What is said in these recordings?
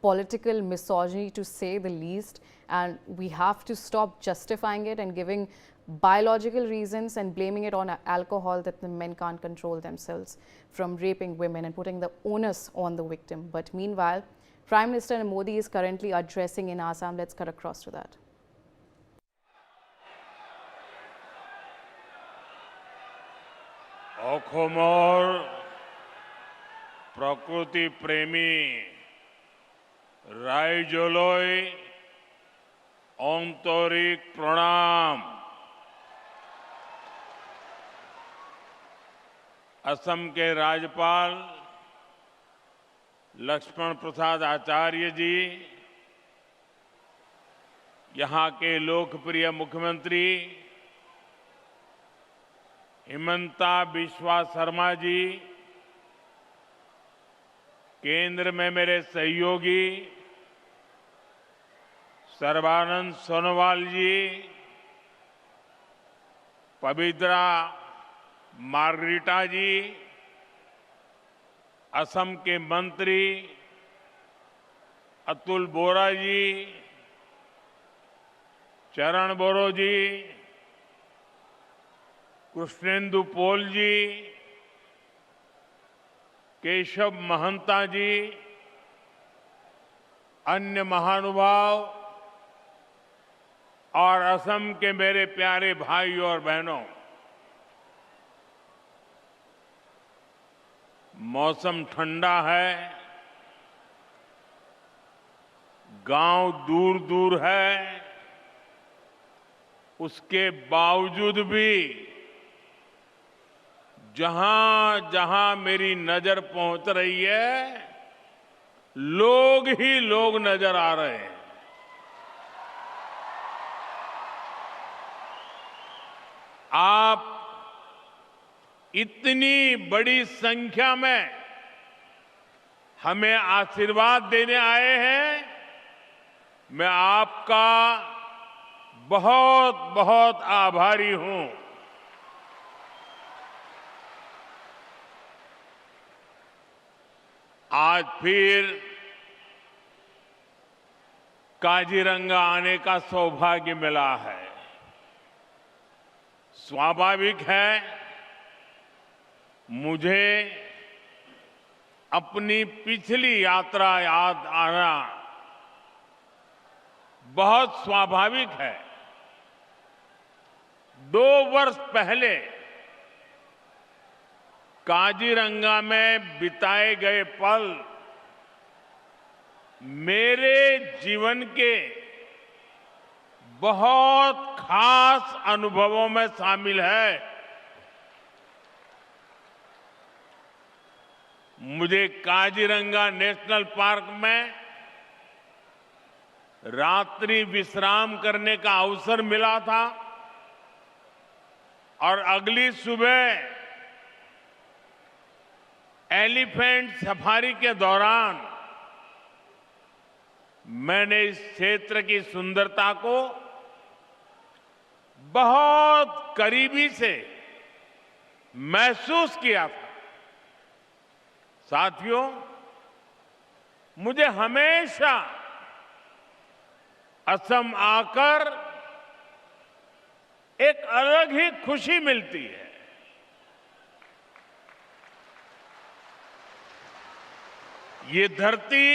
political misogyny, to say the least, and we have to stop justifying it and giving biological reasons and blaming it on alcohol that the men can't control themselves from raping women and putting the onus on the victim. But meanwhile, Prime Minister Modi is currently addressing in Assam. Let's cut across to that. অসমৰ প্ৰকৃতি প্ৰেমী ৰাইজলৈ আন্তৰিক প্ৰণাম। असम के राज्यपाल लक्ष्मण प्रसाद आचार्य जी, यहाँ के लोकप्रिय मुख्यमंत्री हिमंता बिस्वा शर्मा जी, केंद्र में मेरे सहयोगी सर्बानंद सोनोवाल जी, पवित्रा मार्गरीटा जी, असम के मंत्री अतुल बोरा जी, चरण बोरो जी, कृष्णेंदु पोल जी, केशव महंता जी, अन्य महानुभाव और असम के मेरे प्यारे भाइयों और बहनों, मौसम ठंडा है, गांव दूर दूर है, उसके बावजूद भी जहां जहां मेरी नजर पहुंच रही है, लोग ही लोग नजर आ रहे हैं। आप इतनी बड़ी संख्या में हमें आशीर्वाद देने आए हैं, मैं आपका बहुत बहुत आभारी हूं। आज फिर काजीरंगा आने का सौभाग्य मिला है। स्वाभाविक है, मुझे अपनी पिछली यात्रा याद आना बहुत स्वाभाविक है। 2 वर्ष पहले काजीरंगा में बिताए गए पल मेरे जीवन के बहुत खास अनुभवों में शामिल है। मुझे काजीरंगा नेशनल पार्क में रात्रि विश्राम करने का अवसर मिला था और अगली सुबह एलिफेंट सफारी के दौरान मैंने इस क्षेत्र की सुंदरता को बहुत करीबी से महसूस किया था। साथियों, मुझे हमेशा असम आकर एक अलग ही खुशी मिलती है। ये धरती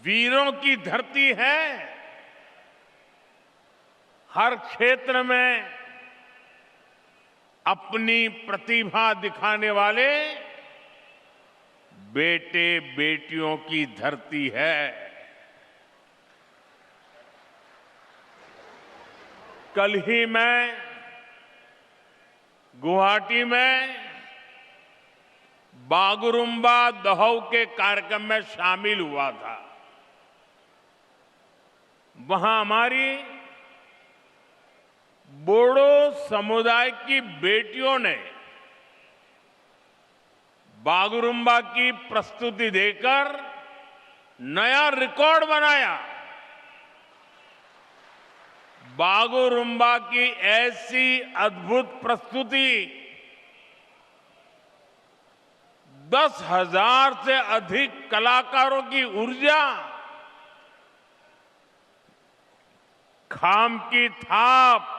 वीरों की धरती है। हर क्षेत्र में अपनी प्रतिभा दिखाने वाले बेटे बेटियों की धरती है। कल ही मैं गुवाहाटी में बागुरुम्बा दहौ के कार्यक्रम में शामिल हुआ था। वहां हमारी बोडो समुदाय की बेटियों ने बागुरुम्बा की प्रस्तुति देकर नया रिकॉर्ड बनाया। बागुरुम्बा की ऐसी अद्भुत प्रस्तुति 10,000 से अधिक कलाकारों की ऊर्जा, खाम की थाप,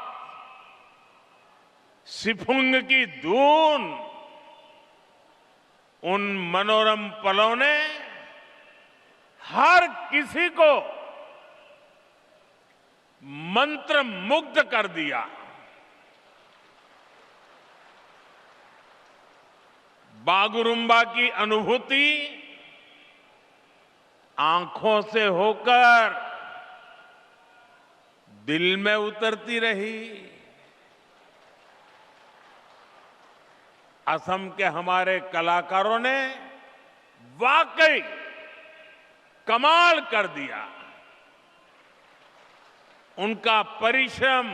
सिफुंग की धून, उन मनोरम पलों ने हर किसी को मंत्र मुग्ध कर दिया। बागुरुम्बा की अनुभूति आंखों से होकर दिल में उतरती रही। असम के हमारे कलाकारों ने वाकई कमाल कर दिया। उनका परिश्रम,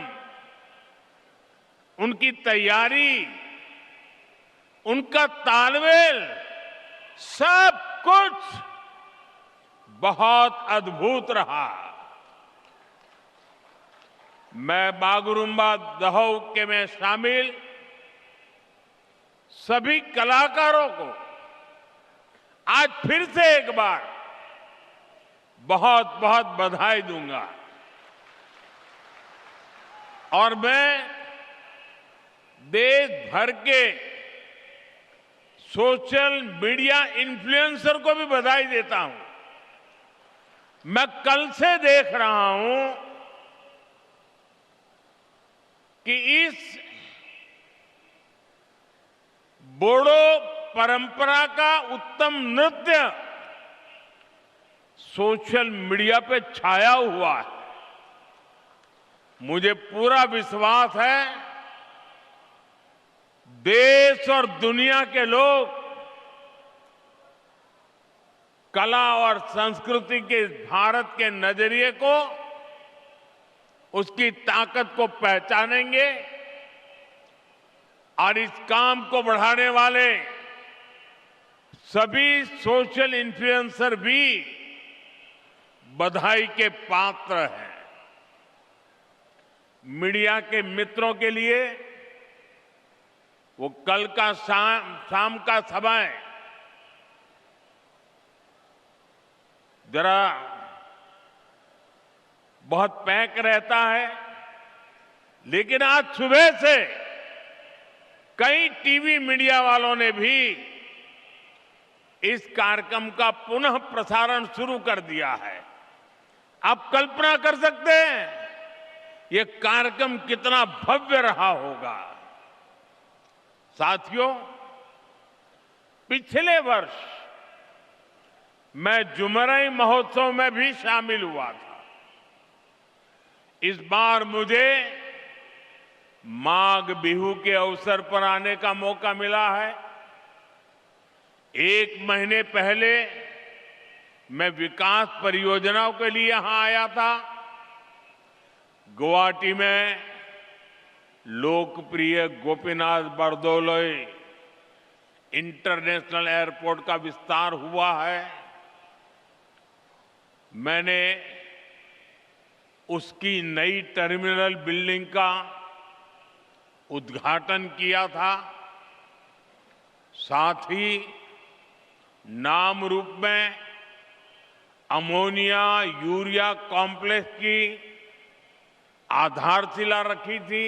उनकी तैयारी, उनका तालमेल, सब कुछ बहुत अद्भुत रहा। मैं बागुरुम्बा दहौ के में शामिल सभी कलाकारों को आज फिर से एक बार बहुत बहुत बधाई दूंगा। और मैं देश भर के सोशल मीडिया इन्फ्लुएंसर को भी बधाई देता हूं। मैं कल से देख रहा हूं कि इस बोडो परंपरा का उत्तम नृत्य सोशल मीडिया पे छाया हुआ है। मुझे पूरा विश्वास है देश और दुनिया के लोग कला और संस्कृति के भारत के नजरिए को, उसकी ताकत को पहचानेंगे और इस काम को बढ़ाने वाले सभी सोशल इन्फ्लुएंसर भी बधाई के पात्र हैं। मीडिया के मित्रों के लिए वो कल का शाम का समय जरा बहुत पैक रहता है, लेकिन आज सुबह से कई टीवी मीडिया वालों ने भी इस कार्यक्रम का पुनः प्रसारण शुरू कर दिया है। आप कल्पना कर सकते हैं ये कार्यक्रम कितना भव्य रहा होगा। साथियों, पिछले वर्ष मैं जुमरई महोत्सव में भी शामिल हुआ था। इस बार मुझे माघ बिहू के अवसर पर आने का मौका मिला है। एक महीने पहले मैं विकास परियोजनाओं के लिए यहां आया था। गुवाहाटी में लोकप्रिय गोपीनाथ बरदोलोई इंटरनेशनल एयरपोर्ट का विस्तार हुआ है। मैंने उसकी नई टर्मिनल बिल्डिंग का उद्घाटन किया था। साथ ही नाम रूप में अमोनिया यूरिया कॉम्प्लेक्स की आधारशिला रखी थी।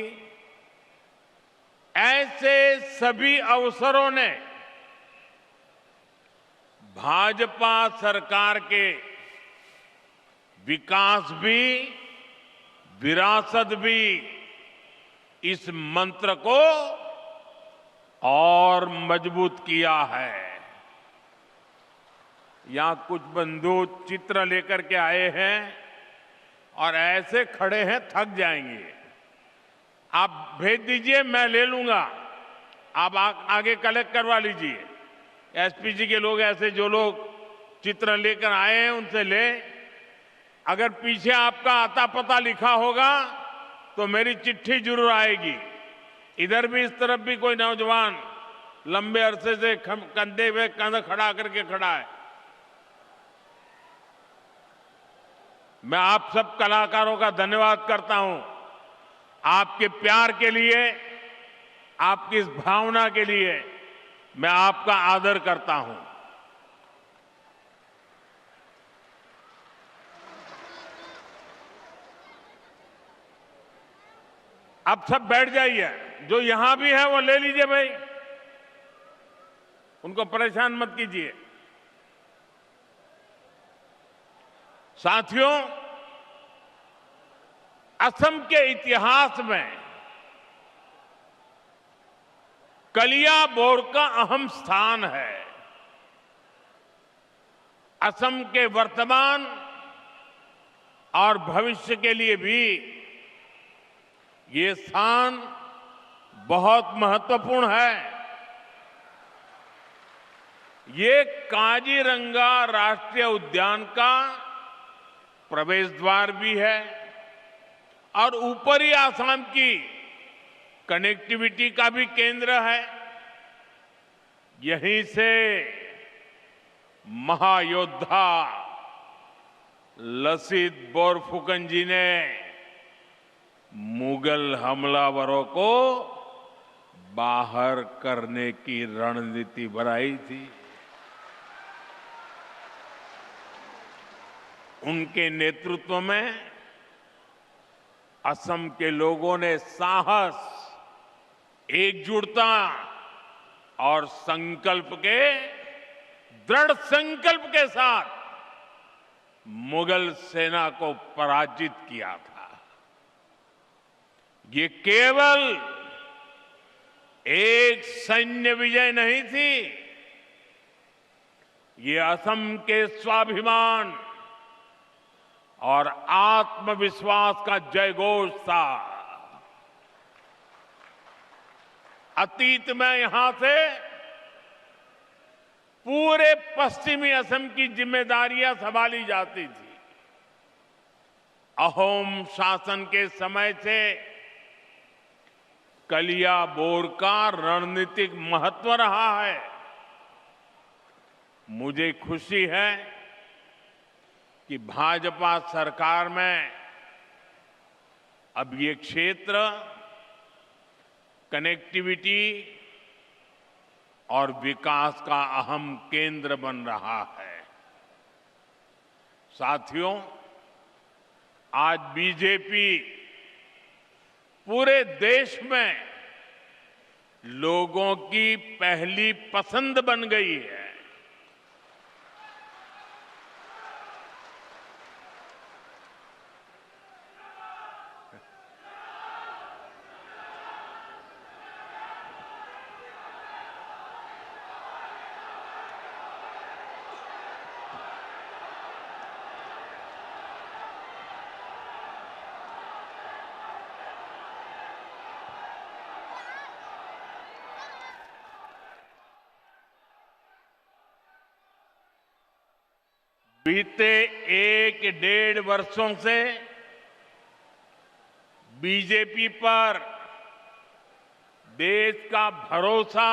ऐसे सभी अवसरों ने भाजपा सरकार के विकास भी, विरासत भी, इस मंत्र को और मजबूत किया है। यहां कुछ बंधु चित्र लेकर के आए हैं और ऐसे खड़े हैं, थक जाएंगे। आप भेज दीजिए, मैं ले लूंगा। आप आगे कलेक्ट करवा लीजिए। एसपीजी के लोग, ऐसे जो लोग चित्र लेकर आए हैं उनसे ले। अगर पीछे आपका आता पता लिखा होगा तो मेरी चिट्ठी जरूर आएगी। इधर भी, इस तरफ भी कोई नौजवान लंबे अरसे से कंधे पे कंधा खड़ा करके खड़ा है। मैं आप सब कलाकारों का धन्यवाद करता हूं। आपके प्यार के लिए, आपकी इस भावना के लिए मैं आपका आदर करता हूं। आप सब बैठ जाइए, जो यहां भी है वो ले लीजिए भाई, उनको परेशान मत कीजिए। साथियों, असम के इतिहास में कलियाबोर का अहम स्थान है। असम के वर्तमान और भविष्य के लिए भी ये स्थान बहुत महत्वपूर्ण है। ये काजीरंगा राष्ट्रीय उद्यान का प्रवेश द्वार भी है और ऊपरी आसाम की कनेक्टिविटी का भी केंद्र है। यहीं से महायोद्धा लसित बोरफुकन जी ने मुगल हमलावरों को बाहर करने की रणनीति बनाई थी। उनके नेतृत्व में असम के लोगों ने साहस, एकजुटता और दृढ़ संकल्प के साथ मुगल सेना को पराजित किया था। ये केवल एक सैन्य विजय नहीं थी, ये असम के स्वाभिमान और आत्मविश्वास का जयघोष था। अतीत में यहां से पूरे पश्चिमी असम की जिम्मेदारियां संभाली जाती थी। अहोम शासन के समय से कलियाबोर का रणनीतिक महत्व रहा है। मुझे खुशी है कि भाजपा सरकार में अब ये क्षेत्र कनेक्टिविटी और विकास का अहम केंद्र बन रहा है। साथियों, आज बीजेपी पूरे देश में लोगों की पहली पसंद बन गई है। बीते 1-1.5 वर्षों से बीजेपी पर देश का भरोसा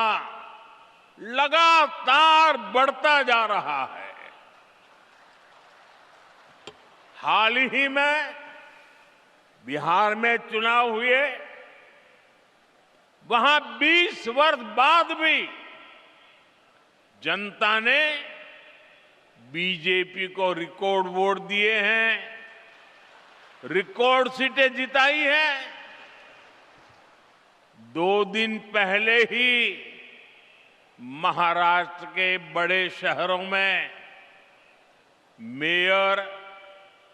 लगातार बढ़ता जा रहा है। हाल ही में बिहार में चुनाव हुए, वहां 20 वर्ष बाद भी जनता ने बीजेपी को रिकॉर्ड वोट दिए हैं, रिकॉर्ड सीटें जिताई हैं। 2 दिन पहले ही महाराष्ट्र के बड़े शहरों में मेयर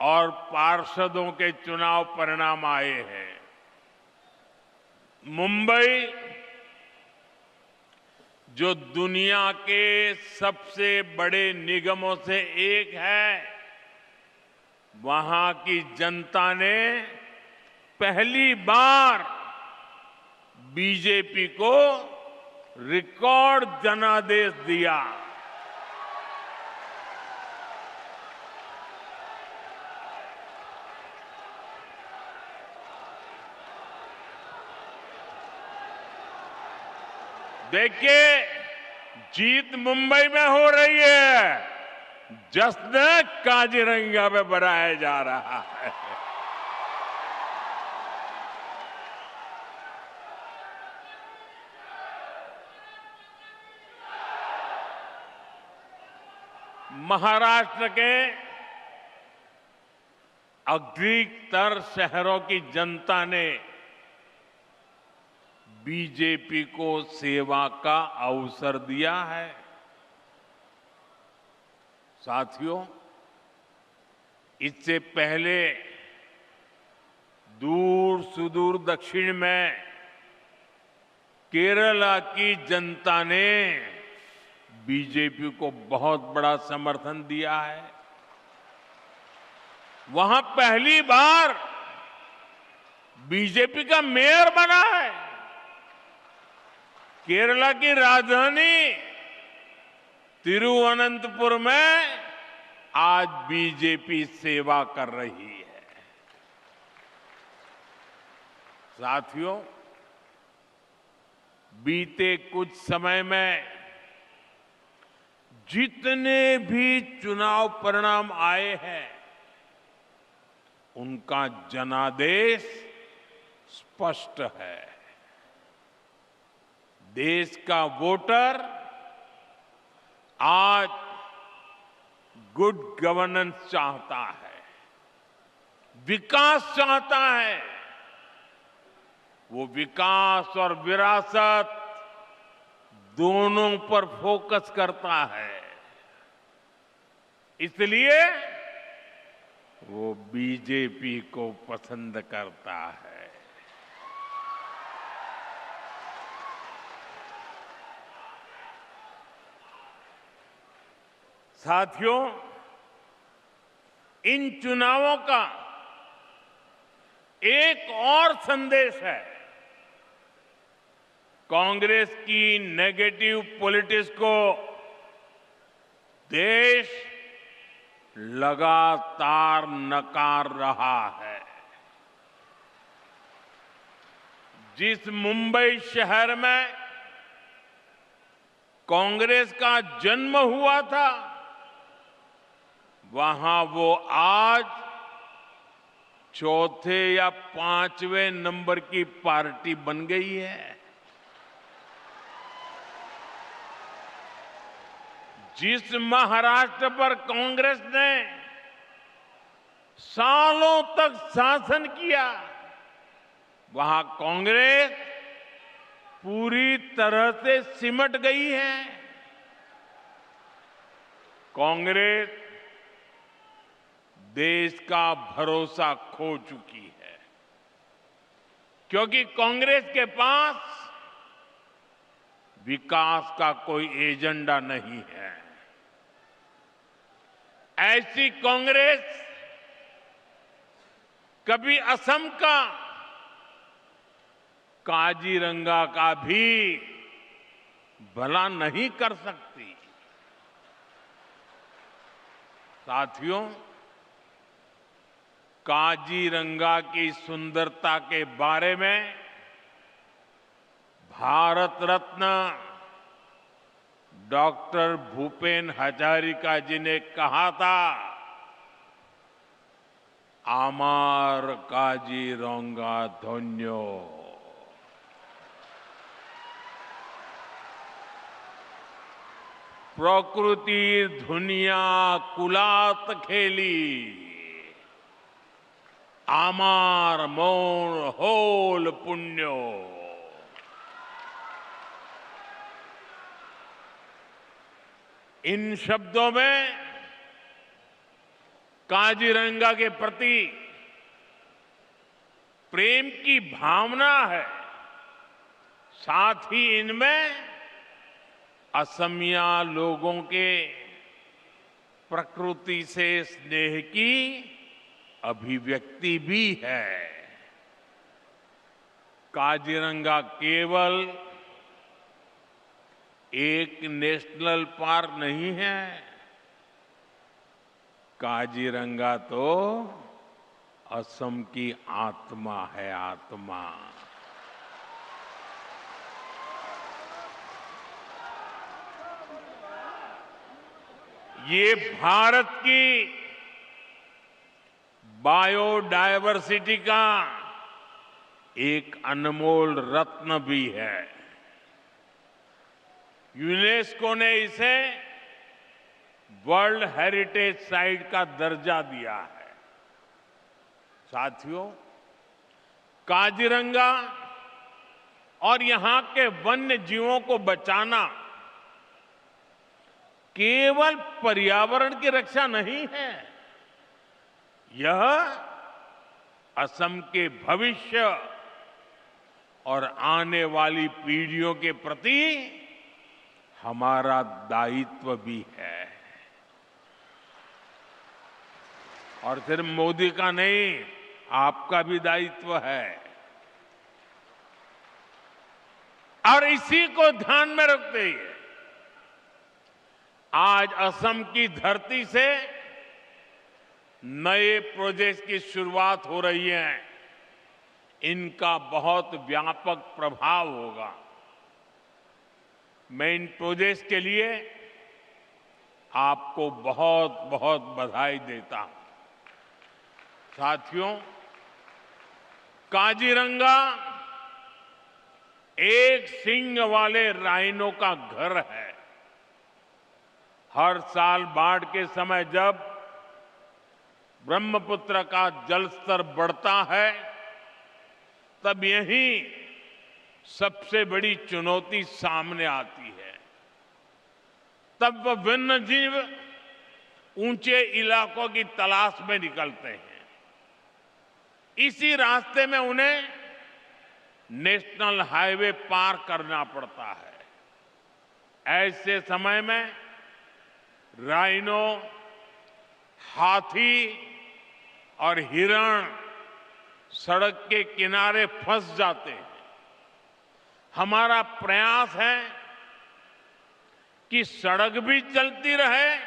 और पार्षदों के चुनाव परिणाम आए हैं। मुंबई, जो दुनिया के सबसे बड़े निगमों से एक है, वहां की जनता ने पहली बार बीजेपी को रिकॉर्ड जनादेश दिया। देखिए, जीत मुंबई में हो रही है, जश्न काजीरंगा में मनाया जा रहा है। महाराष्ट्र के अधिकतर शहरों की जनता ने बीजेपी को सेवा का अवसर दिया है। साथियों, इससे पहले दूर सुदूर दक्षिण में केरला की जनता ने बीजेपी को बहुत बड़ा समर्थन दिया है। वहां पहली बार बीजेपी का मेयर बना है। केरला की राजधानी तिरुवनंतपुरम में आज बीजेपी सेवा कर रही है। साथियों, बीते कुछ समय में जितने भी चुनाव परिणाम आए हैं, उनका जनादेश स्पष्ट है। देश का वोटर आज गुड गवर्नेंस चाहता है, विकास चाहता है। वो विकास और विरासत दोनों पर फोकस करता है। इसलिए वो बीजेपी को पसंद करता है। साथियों, इन चुनावों का एक और संदेश है। कांग्रेस की नेगेटिव पॉलिटिक्स को देश लगातार नकार रहा है। जिस मुंबई शहर में कांग्रेस का जन्म हुआ था, वहां वो आज चौथे या पांचवें नंबर की पार्टी बन गई है। जिस महाराष्ट्र पर कांग्रेस ने सालों तक शासन किया, वहां कांग्रेस पूरी तरह से सिमट गई है। कांग्रेस देश का भरोसा खो चुकी है, क्योंकि कांग्रेस के पास विकास का कोई एजेंडा नहीं है। ऐसी कांग्रेस कभी असम का काजीरंगा का भी भला नहीं कर सकती। साथियों, काजीरंगा की सुंदरता के बारे में भारत रत्न डॉक्टर भूपेन हजारिका जी ने कहा था, आमार काजीरंगा धन्यो। प्रकृति धुनिया कुलात खेली, आमार मोर होल पुण्यो। इन शब्दों में काजीरंगा के प्रति प्रेम की भावना है। साथ ही इनमें असमिया लोगों के प्रकृति से स्नेह की अभिव्यक्ति भी है। काजीरंगा केवल एक नेशनल पार्क नहीं है, काजीरंगा तो असम की आत्मा है, आत्मा। ये भारत की बायोडायवर्सिटी का एक अनमोल रत्न भी है। यूनेस्को ने इसे वर्ल्ड हेरिटेज साइट का दर्जा दिया है। साथियों, काजीरंगा और यहां के वन्य जीवों को बचाना केवल पर्यावरण की रक्षा नहीं है, यह असम के भविष्य और आने वाली पीढ़ियों के प्रति हमारा दायित्व भी है। और सिर्फ मोदी का नहीं, आपका भी दायित्व है। और इसी को ध्यान में रखते हुए आज असम की धरती से नए प्रोजेक्ट की शुरुआत हो रही है। इनका बहुत व्यापक प्रभाव होगा। मैं इन प्रोजेक्ट के लिए आपको बहुत बहुत बधाई देता हूं। साथियों, काजीरंगा एक सींग वाले राइनो का घर है। हर साल बाढ़ के समय जब ब्रह्मपुत्र का जलस्तर बढ़ता है, तब यही सबसे बड़ी चुनौती सामने आती है। तब वह वन्य जीव ऊंचे इलाकों की तलाश में निकलते हैं। इसी रास्ते में उन्हें नेशनल हाईवे पार करना पड़ता है। ऐसे समय में राइनो, हाथी और हिरण सड़क के किनारे फंस जाते हैं। हमारा प्रयास है कि सड़क भी चलती रहे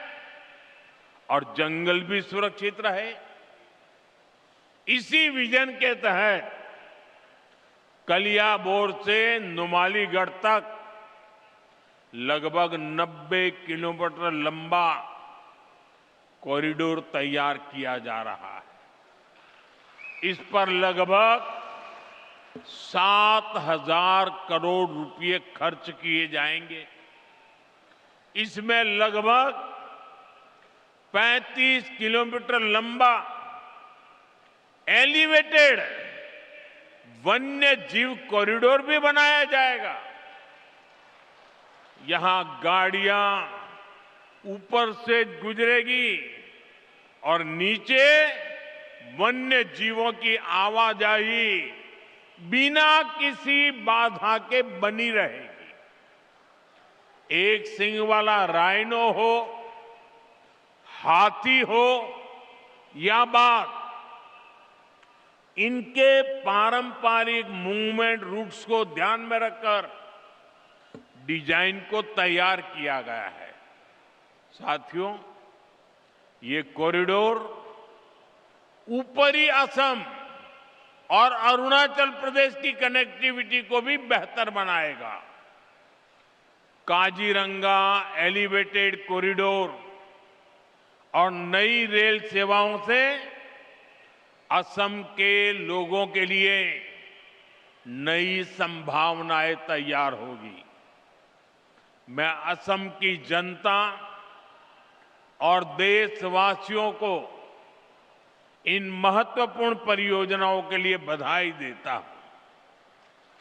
और जंगल भी सुरक्षित रहे। इसी विजन के तहत कलियाबोर से नुमालीगढ़ तक लगभग 90 किलोमीटर लंबा कॉरिडोर तैयार किया जा रहा है। इस पर लगभग 7,000 करोड़ रुपए खर्च किए जाएंगे। इसमें लगभग 35 किलोमीटर लंबा एलिवेटेड वन्य जीव कॉरिडोर भी बनाया जाएगा। यहां गाड़ियां ऊपर से गुजरेगी और नीचे वन्य जीवों की आवाजाही बिना किसी बाधा के बनी रहेगी। एक सींग वाला राइनो हो, हाथी हो या बाघ, इनके पारंपरिक मूवमेंट रूट्स को ध्यान में रखकर डिजाइन को तैयार किया गया है। साथियों, ये कॉरिडोर ऊपरी असम और अरुणाचल प्रदेश की कनेक्टिविटी को भी बेहतर बनाएगा। काजीरंगा एलिवेटेड कॉरिडोर और नई रेल सेवाओं से असम के लोगों के लिए नई संभावनाएं तैयार होगी। मैं असम की जनता और देशवासियों को इन महत्वपूर्ण परियोजनाओं के लिए बधाई देता हूं।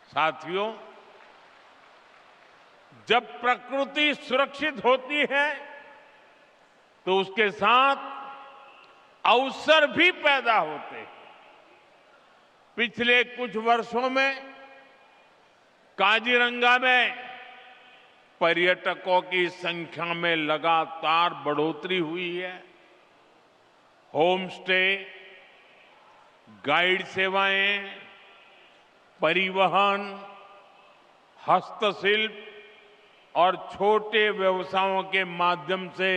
साथियों, जब प्रकृति सुरक्षित होती है तो उसके साथ अवसर भी पैदा होते हैं। पिछले कुछ वर्षों में काजीरंगा में पर्यटकों की संख्या में लगातार बढ़ोतरी हुई है। होम स्टे, गाइड सेवाएं, परिवहन, हस्तशिल्प और छोटे व्यवसायों के माध्यम से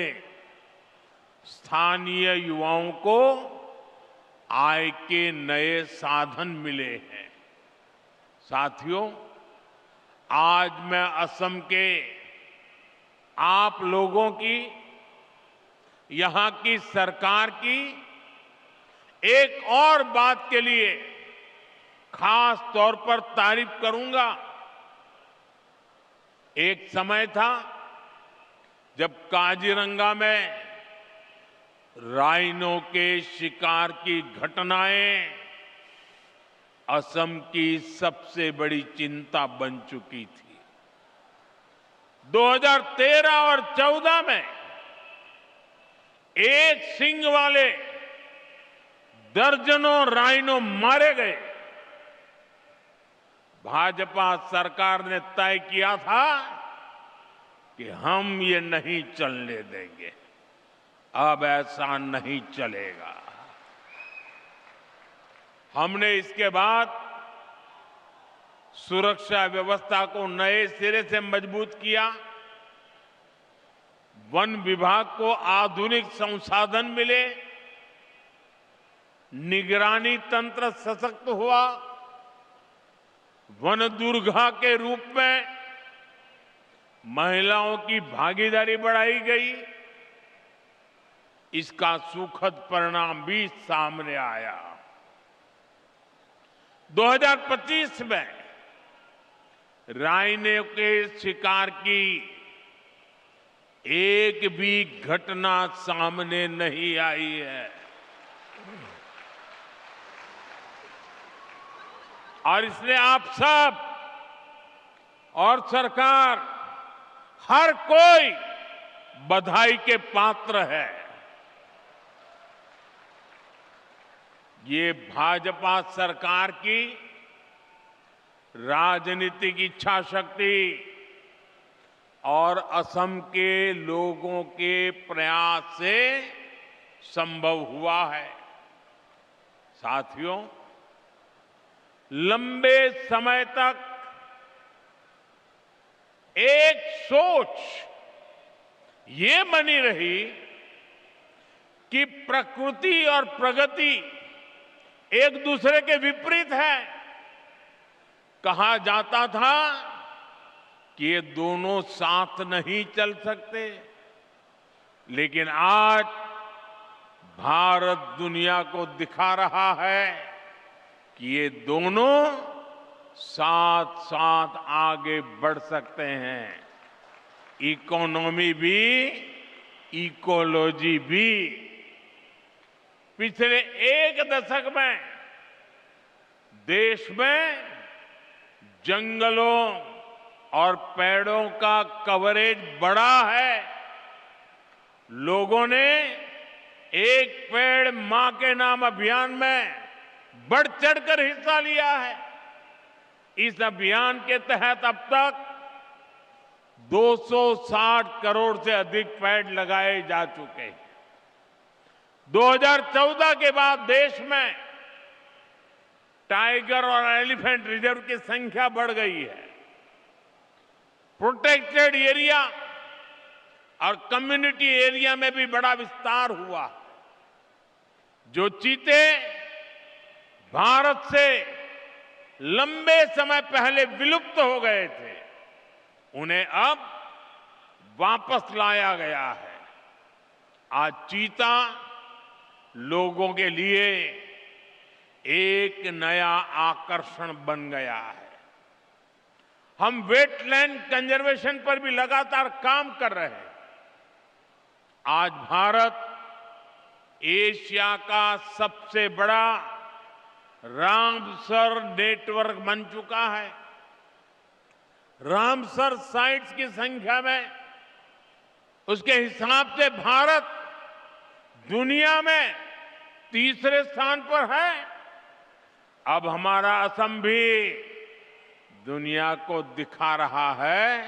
स्थानीय युवाओं को आय के नए साधन मिले हैं। साथियों, आज मैं असम के आप लोगों की, यहां की सरकार की एक और बात के लिए खास तौर पर तारीफ करूंगा। एक समय था जब काजीरंगा में राइनो के शिकार की घटनाएं असम की सबसे बड़ी चिंता बन चुकी थी। 2013 और 14 में एक सींग वाले दर्जनों राइनो मारे गए। भाजपा सरकार ने तय किया था कि हम ये नहीं चलने देंगे। अब ऐसा नहीं चलेगा। हमने इसके बाद सुरक्षा व्यवस्था को नए सिरे से मजबूत किया। वन विभाग को आधुनिक संसाधन मिले, निगरानी तंत्र सशक्त हुआ, वन दुर्गा के रूप में महिलाओं की भागीदारी बढ़ाई गई। इसका सुखद परिणाम भी सामने आया। 2025 में राइनो के शिकार की एक भी घटना सामने नहीं आई है और इसलिए आप सब और सरकार, हर कोई बधाई के पात्र है। ये भाजपा सरकार की राजनीतिक इच्छा शक्ति और असम के लोगों के प्रयास से संभव हुआ है। साथियों, लंबे समय तक एक सोच ये बनी रही कि प्रकृति और प्रगति एक दूसरे के विपरीत है। कहा जाता था कि ये दोनों साथ नहीं चल सकते, लेकिन आज भारत दुनिया को दिखा रहा है कि ये दोनों साथ साथ आगे बढ़ सकते हैं। इकोनॉमी भी, इकोलॉजी भी। पिछले एक दशक में देश में जंगलों और पेड़ों का कवरेज बढ़ा है। लोगों ने एक पेड़ मां के नाम अभियान में बढ़ चढ़कर हिस्सा लिया है। इस अभियान के तहत अब तक 260 करोड़ से अधिक पेड़ लगाए जा चुके हैं। 2014 के बाद देश में टाइगर और एलिफेंट रिजर्व की संख्या बढ़ गई है। प्रोटेक्टेड एरिया और कम्युनिटी एरिया में भी बड़ा विस्तार हुआ। जो चीते भारत से लंबे समय पहले विलुप्त हो गए थे, उन्हें अब वापस लाया गया है। आज चीता लोगों के लिए एक नया आकर्षण बन गया है। हम वेटलैंड कंजर्वेशन पर भी लगातार काम कर रहे हैं। आज भारत एशिया का सबसे बड़ा रामसर नेटवर्क बन चुका है। रामसर साइट्स की संख्या में उसके हिसाब से भारत दुनिया में तीसरे स्थान पर है। अब हमारा असम भी दुनिया को दिखा रहा है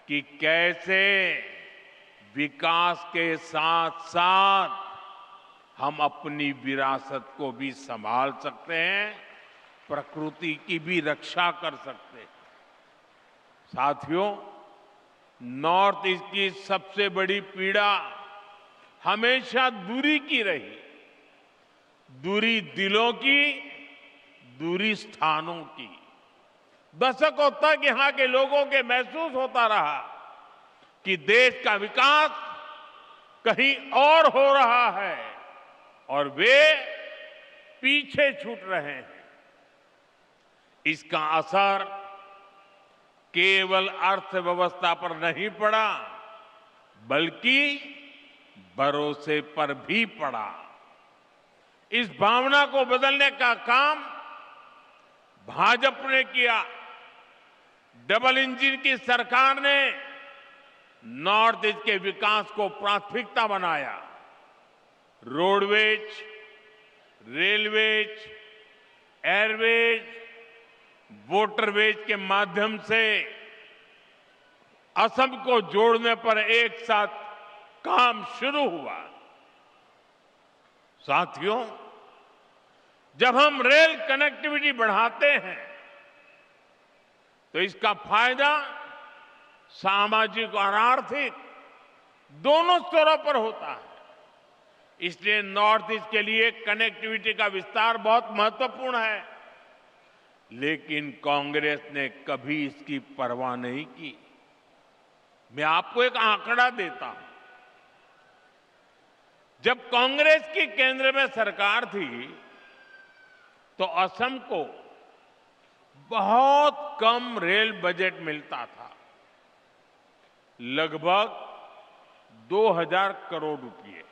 कि कैसे विकास के साथ साथ हम अपनी विरासत को भी संभाल सकते हैं, प्रकृति की भी रक्षा कर सकते हैं। साथियों, नॉर्थ ईस्ट की सबसे बड़ी पीड़ा हमेशा दूरी की रही। दूरी दिलों की, दूरी स्थानों की। दशकों तक यहां के लोगों के महसूस होता रहा कि देश का विकास कहीं और हो रहा है और वे पीछे छूट रहे हैं। इसका असर केवल अर्थव्यवस्था पर नहीं पड़ा, बल्कि भरोसे पर भी पड़ा। इस भावना को बदलने का काम भाजपा ने किया। डबल इंजन की सरकार ने नॉर्थ ईस्ट के विकास को प्राथमिकता बनाया। रोडवेज, रेलवेज, एयरवेज, वाटरवेज के माध्यम से असम को जोड़ने पर एक साथ काम शुरू हुआ। साथियों, जब हम रेल कनेक्टिविटी बढ़ाते हैं तो इसका फायदा सामाजिक और आर्थिक दोनों स्तरों पर होता है। इसलिए नॉर्थ ईस्ट के लिए कनेक्टिविटी का विस्तार बहुत महत्वपूर्ण है। लेकिन कांग्रेस ने कभी इसकी परवाह नहीं की। मैं आपको एक आंकड़ा देता हूं। जब कांग्रेस की केंद्र में सरकार थी तो असम को बहुत कम रेल बजट मिलता था, लगभग 2000 करोड़ रुपए।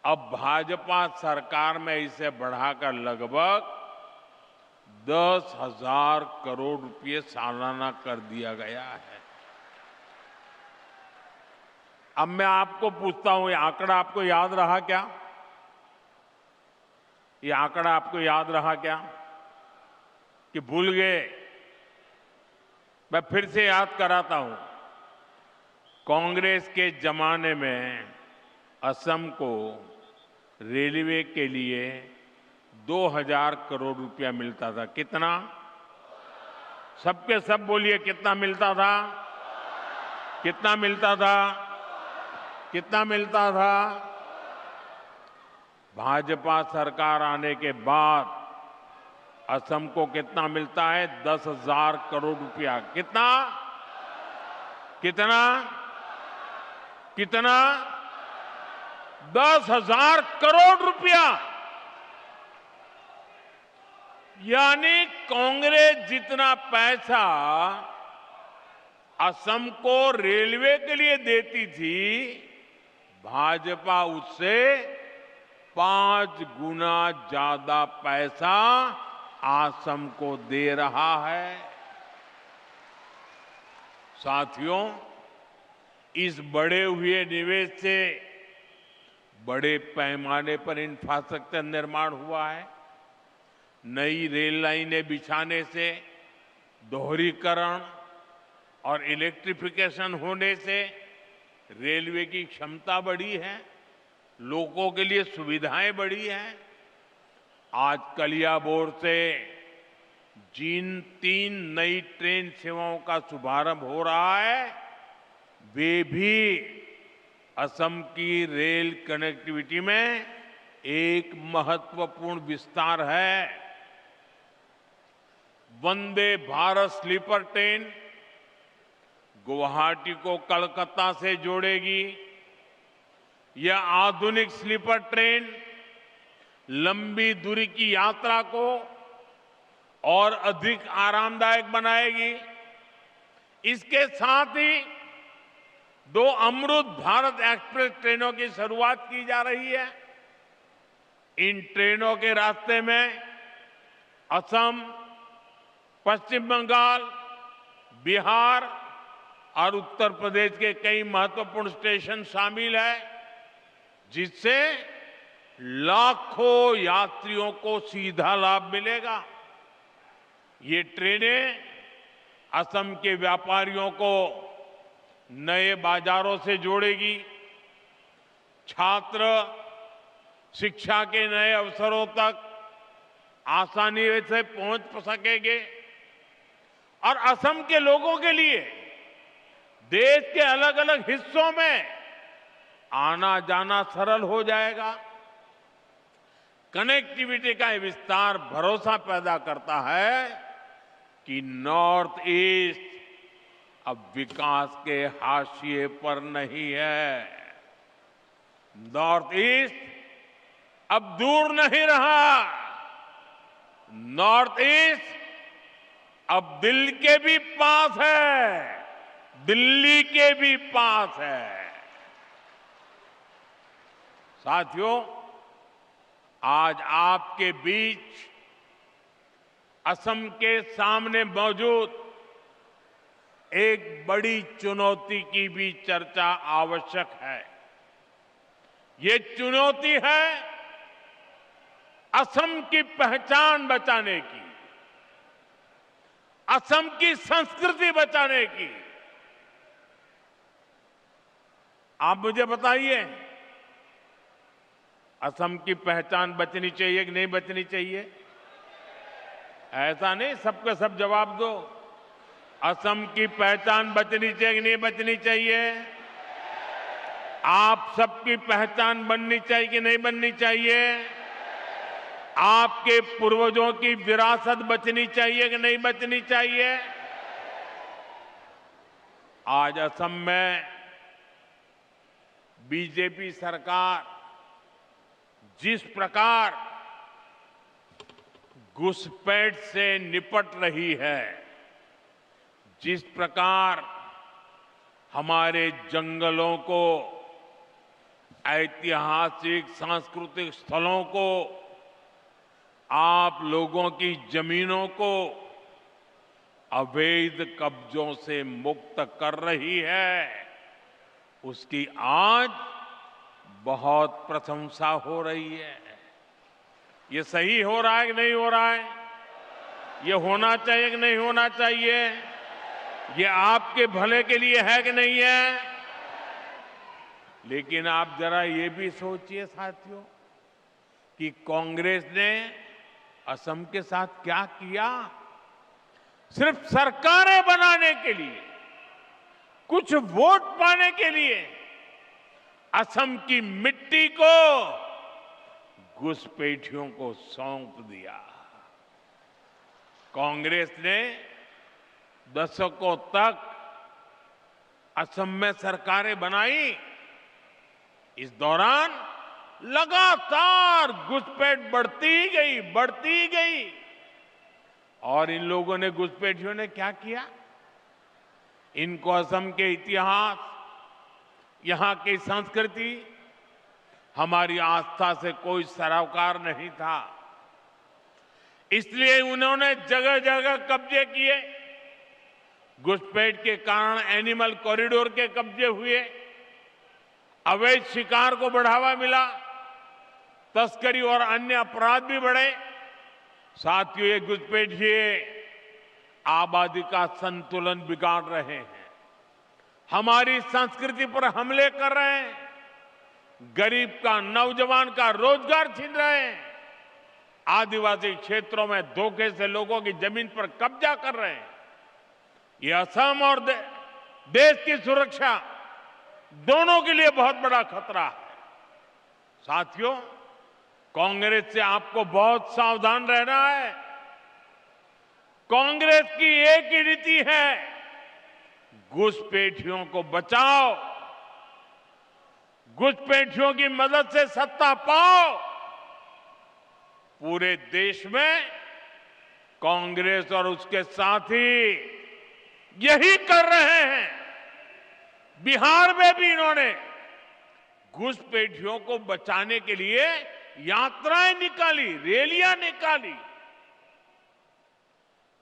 अब भाजपा सरकार में इसे बढ़ाकर लगभग 10,000 करोड़ रुपए सालाना कर दिया गया है। अब मैं आपको पूछता हूं, ये आंकड़ा आपको याद रहा क्या? ये आंकड़ा आपको याद रहा क्या कि भूल गए? मैं फिर से याद कराता हूं। कांग्रेस के जमाने में असम को रेलवे के लिए 2000 करोड़ रुपया मिलता था। कितना? सबके सब बोलिए, कितना मिलता था? कितना मिलता था? कितना मिलता था? भाजपा सरकार आने के बाद असम को कितना मिलता है? 10,000 करोड़ रुपया। कितना? कितना? कितना? 10,000 करोड़ रुपया। यानी कांग्रेस जितना पैसा असम को रेलवे के लिए देती थी, भाजपा उससे 5 गुना ज्यादा पैसा असम को दे रहा है। साथियों, इस बढ़े हुए निवेश से बड़े पैमाने पर इंफ्रास्ट्रक्चर निर्माण हुआ है। नई रेल लाइनें बिछाने से, दोहरीकरण और इलेक्ट्रिफिकेशन होने से रेलवे की क्षमता बढ़ी है, लोगों के लिए सुविधाएं बढ़ी हैं। आज कलियाबोर से जिन 3 नई ट्रेन सेवाओं का शुभारंभ हो रहा है, वे भी असम की रेल कनेक्टिविटी में एक महत्वपूर्ण विस्तार है। वंदे भारत स्लीपर ट्रेन गुवाहाटी को कलकत्ता से जोड़ेगी। यह आधुनिक स्लीपर ट्रेन लंबी दूरी की यात्रा को और अधिक आरामदायक बनाएगी। इसके साथ ही 2 अमृत भारत एक्सप्रेस ट्रेनों की शुरुआत की जा रही है। इन ट्रेनों के रास्ते में असम, पश्चिम बंगाल, बिहार और उत्तर प्रदेश के कई महत्वपूर्ण स्टेशन शामिल है, जिससे लाखों यात्रियों को सीधा लाभ मिलेगा। ये ट्रेनें असम के व्यापारियों को नए बाजारों से जोड़ेगी, छात्र शिक्षा के नए अवसरों तक आसानी से पहुंच सकेंगे और असम के लोगों के लिए देश के अलग अलग हिस्सों में आना जाना सरल हो जाएगा। कनेक्टिविटी का विस्तार भरोसा पैदा करता है कि नॉर्थ ईस्ट अब विकास के हाशिए पर नहीं है। नॉर्थ ईस्ट अब दूर नहीं रहा। नॉर्थ ईस्ट अब दिल के भी पास है, दिल्ली के भी पास है। साथियों, आज आपके बीच असम के सामने मौजूद एक बड़ी चुनौती की भी चर्चा आवश्यक है। ये चुनौती है असम की पहचान बचाने की, असम की संस्कृति बचाने की। आप मुझे बताइए, असम की पहचान बचनी चाहिए कि नहीं बचनी चाहिए? ऐसा नहीं सबके सब जवाब दो। असम की पहचान बचनी चाहिए कि नहीं बचनी चाहिए? आप सबकी पहचान बननी चाहिए कि नहीं बननी चाहिए? आपके पूर्वजों की विरासत बचनी चाहिए कि नहीं बचनी चाहिए? आज असम में बीजेपी सरकार जिस प्रकार घुसपैठ से निपट रही है, जिस प्रकार हमारे जंगलों को, ऐतिहासिक सांस्कृतिक स्थलों को, आप लोगों की जमीनों को अवैध कब्जों से मुक्त कर रही है, उसकी आज बहुत प्रशंसा हो रही है। ये सही हो रहा है कि नहीं हो रहा है? ये होना चाहिए कि नहीं होना चाहिए? ये आपके भले के लिए है कि नहीं है? लेकिन आप जरा ये भी सोचिए साथियों कि कांग्रेस ने असम के साथ क्या किया। सिर्फ सरकारें बनाने के लिए, कुछ वोट पाने के लिए असम की मिट्टी को घुसपैठियों को सौंप दिया। कांग्रेस ने दशकों तक असम में सरकारें बनाई। इस दौरान लगातार घुसपैठ बढ़ती गई। और इन लोगों ने, घुसपैठियों ने क्या किया? इनको असम के इतिहास, यहां की संस्कृति, हमारी आस्था से कोई सरोकार नहीं था। इसलिए उन्होंने जगह जगह कब्जे किए। घुसपैठ के कारण एनिमल कॉरिडोर के कब्जे हुए, अवैध शिकार को बढ़ावा मिला, तस्करी और अन्य अपराध भी बढ़े। साथियों, ये घुसपैठिए आबादी का संतुलन बिगाड़ रहे हैं, हमारी संस्कृति पर हमले कर रहे हैं, गरीब का, नौजवान का रोजगार छीन रहे हैं, आदिवासी क्षेत्रों में धोखे से लोगों की जमीन पर कब्जा कर रहे हैं। ये असम और देश की सुरक्षा दोनों के लिए बहुत बड़ा खतरा है। साथियों, कांग्रेस से आपको बहुत सावधान रहना है। कांग्रेस की एक ही नीति है, घुसपैठियों को बचाओ, घुसपैठियों की मदद से सत्ता पाओ। पूरे देश में कांग्रेस और उसके साथी यही कर रहे हैं। बिहार में भी इन्होंने घुसपैठियों को बचाने के लिए यात्राएं निकाली, रैलियां निकाली,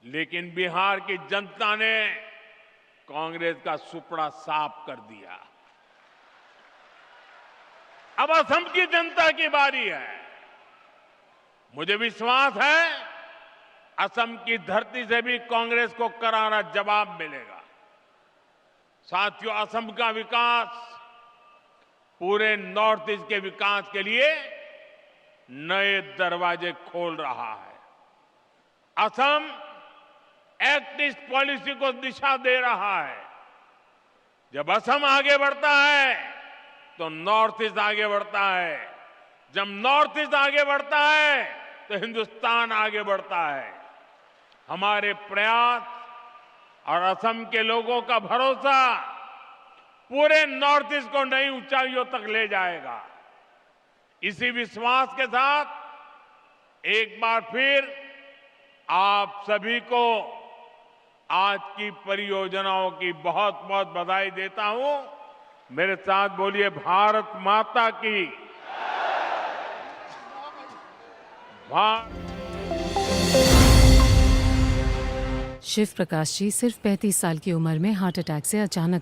लेकिन बिहार की जनता ने कांग्रेस का सुपड़ा साफ कर दिया। अब असम की जनता की बारी है। मुझे विश्वास है असम की धरती से भी कांग्रेस को करारा जवाब मिलेगा। साथियों, असम का विकास पूरे नॉर्थ ईस्ट के विकास के लिए नए दरवाजे खोल रहा है। असम एक्ट ईस्ट पॉलिसी को दिशा दे रहा है। जब असम आगे बढ़ता है तो नॉर्थ ईस्ट आगे बढ़ता है, जब नॉर्थ ईस्ट आगे बढ़ता है तो हिंदुस्तान आगे बढ़ता है। हमारे प्रयास और असम के लोगों का भरोसा पूरे नॉर्थ ईस्ट को नई ऊंचाइयों तक ले जाएगा। इसी विश्वास के साथ एक बार फिर आप सभी को आज की परियोजनाओं की बहुत बहुत बधाई देता हूं। मेरे साथ बोलिए, भारत माता की। शिव प्रकाश जी सिर्फ 35 साल की उम्र में हार्ट अटैक से अचानक